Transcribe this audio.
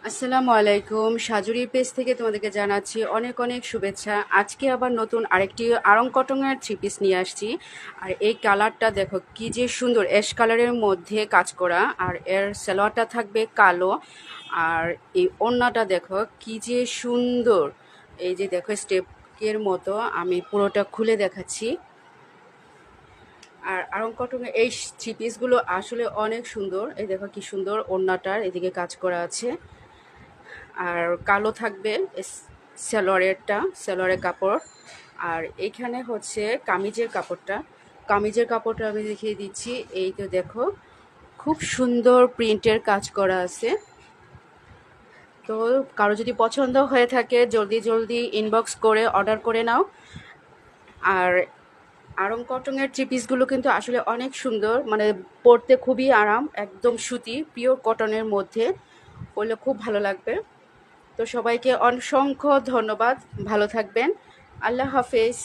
আসসালামু আলাইকুম। সাজুরির পেজ থেকে তোমাদেরকে জানাচ্ছি অনেক অনেক শুভেচ্ছা। আজকে আবার নতুন আরেকটি আড়ং কটনের থ্রি পিস নিয়ে আসছি। আর এই কালারটা দেখো কি যে সুন্দর, অ্যাশ কালারের মধ্যে কাজ করা, আর এর সালোয়ারটা থাকবে কালো। আর এই ওড়নাটা দেখো কি যে সুন্দর। এই যে দেখো স্টেপের মতো, আমি পুরোটা খুলে দেখাচ্ছি। আর আড়ং কটনের এই থ্রি পিসগুলো আসলে অনেক সুন্দর। এই দেখো কি সুন্দর, ওড়নাটার এদিকে কাজ করা আছে। আর কালো থাকবে সালোয়ারের কাপড়। আর এইখানে হচ্ছে কামিজের কাপড়টা আমি দেখিয়ে দিচ্ছি। এই তো দেখো খুব সুন্দর প্রিন্টের কাজ করা আছে। তো কারো যদি পছন্দ হয়ে থাকে জলদি জলদি ইনবক্স করে অর্ডার করে নাও। আর আড়ং কটনের থ্রি পিসগুলো কিন্তু আসলে অনেক সুন্দর, মানে পরতে খুবই আরাম, একদম সুতি পিওর কটনের মধ্যে, পরলে খুব ভালো লাগবে। তো সবাইকে অসংখ্য ধন্যবাদ, ভালো থাকবেন, আল্লাহ হাফেজ।